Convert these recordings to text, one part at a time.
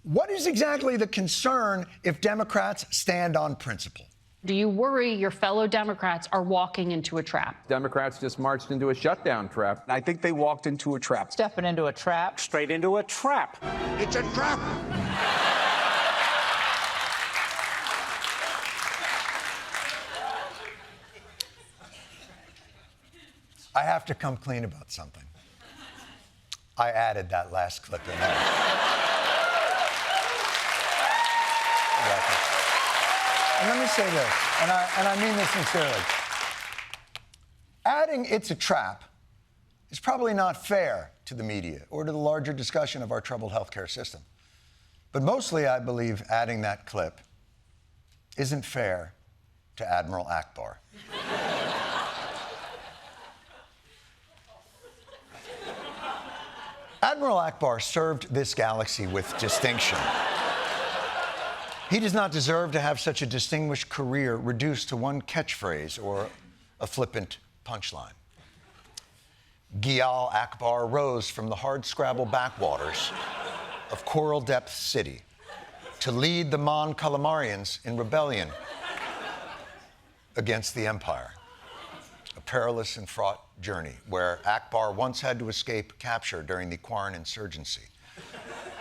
What is exactly the concern if Democrats stand on principle? Do you worry your fellow Democrats are walking into a trap? Democrats just marched into a shutdown trap. I think they walked into a trap. Stepping into a trap. Straight into a trap. It's a trap. I have to come clean about something. I added that last clip in there. And let me say this, and I mean this sincerely. Adding "it's a trap" is probably not fair to the media or to the larger discussion of our troubled healthcare system. But mostly, I believe adding that clip isn't fair to Admiral Ackbar. Admiral Ackbar served this galaxy with distinction. He does not deserve to have such a distinguished career reduced to one catchphrase or a flippant punchline. Giyal Ackbar rose from the hardscrabble backwaters of Coral Depth City to lead the Mon Calamarians in rebellion against the Empire. A perilous and fraught journey where Ackbar once had to escape capture during the Quarren insurgency,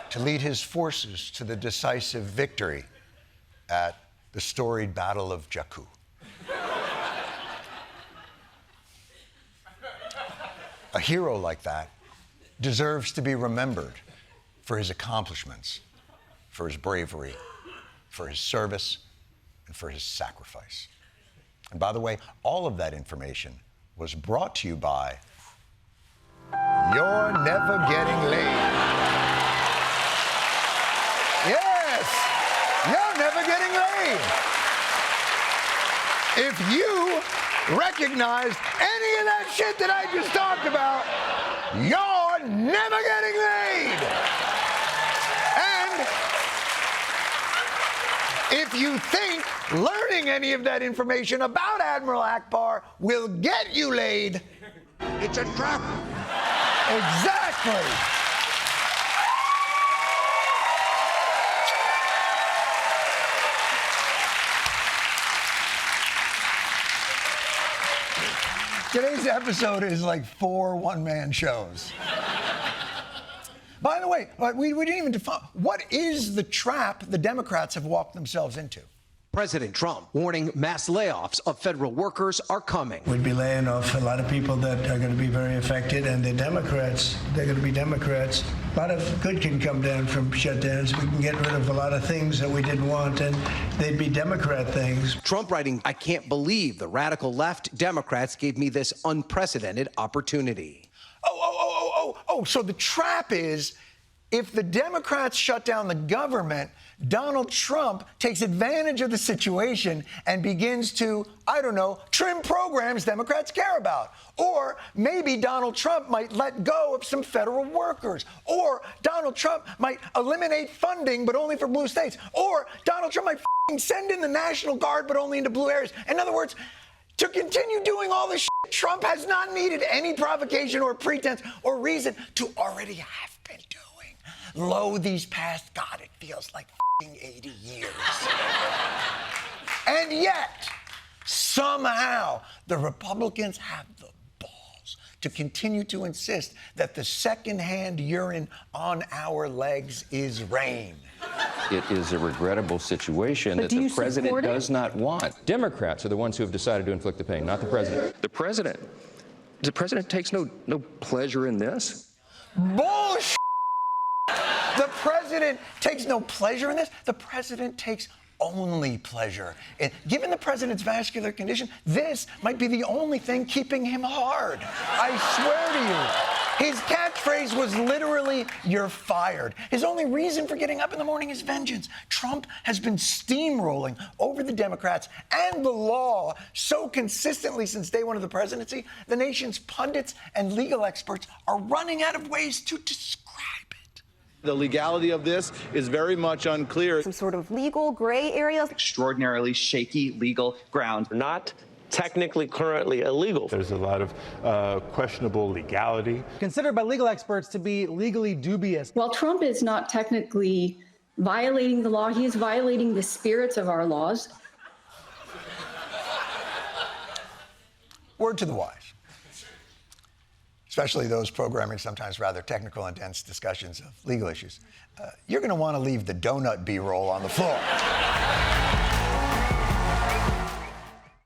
to lead his forces to the decisive victory at the storied Battle of Jakku. A hero like that deserves to be remembered for his accomplishments, for his bravery, for his service, and for his sacrifice. And by the way, all of that information was brought to you by You're Never Getting Laid. Yes, you're never getting laid. If you recognized any of that shit that I just talked about, you're never getting laid. And if you think learning any of that information about Admiral Ackbar will get you laid, It's a trap. exactly. Today's episode is like 4 one-man shows. By the way, we didn't even define, what is the trap the Democrats have walked themselves into? President Trump warning mass layoffs of federal workers are coming. We'd be laying off a lot of people that are going to be very affected, and the Democrats, they're going to be Democrats. A lot of good can come down from shutdowns. We can get rid of a lot of things that we didn't want, and they'd be Democrat things. Trump writing, "I can't believe the radical left Democrats gave me this unprecedented opportunity." So the trap is, if the Democrats shut down the government, Donald Trump takes advantage of the situation and begins to, I don't know, trim programs Democrats care about. Or maybe Donald Trump might let go of some federal workers. Or Donald Trump might eliminate funding, but only for blue states. Or Donald Trump might send in the National Guard, but only into blue areas. In other words, to continue doing all this shit, Trump has not needed any provocation or pretense or reason to already have been doing. Lo, these past, God, it feels like 80 years. And yet, somehow, the Republicans have the balls to continue to insist that the secondhand urine on our legs is rain. It is a regrettable situation that the president does not want. Democrats are the ones who have decided to inflict the pain, not the president. The president takes no pleasure in this. Bullshit! The president takes no pleasure in this. The president takes only pleasure. And given the president's vascular condition, this might be the only thing keeping him hard. I swear to you. His catchphrase was literally, "You're fired." His only reason for getting up in the morning is vengeance. Trump has been steamrolling over the Democrats and the law so consistently since day one of the presidency, the nation's pundits and legal experts are running out of ways to describe it. The legality of this is very much unclear. Some sort of legal gray area. Extraordinarily shaky legal ground. Not technically currently illegal. There's a lot of questionable legality. Considered by legal experts to be legally dubious. While Trump is not technically violating the law. He is violating the spirits of our laws. Word to the wise, especially those programming sometimes rather technical and dense discussions of legal issues. You're going to want to leave the donut B-roll on the floor.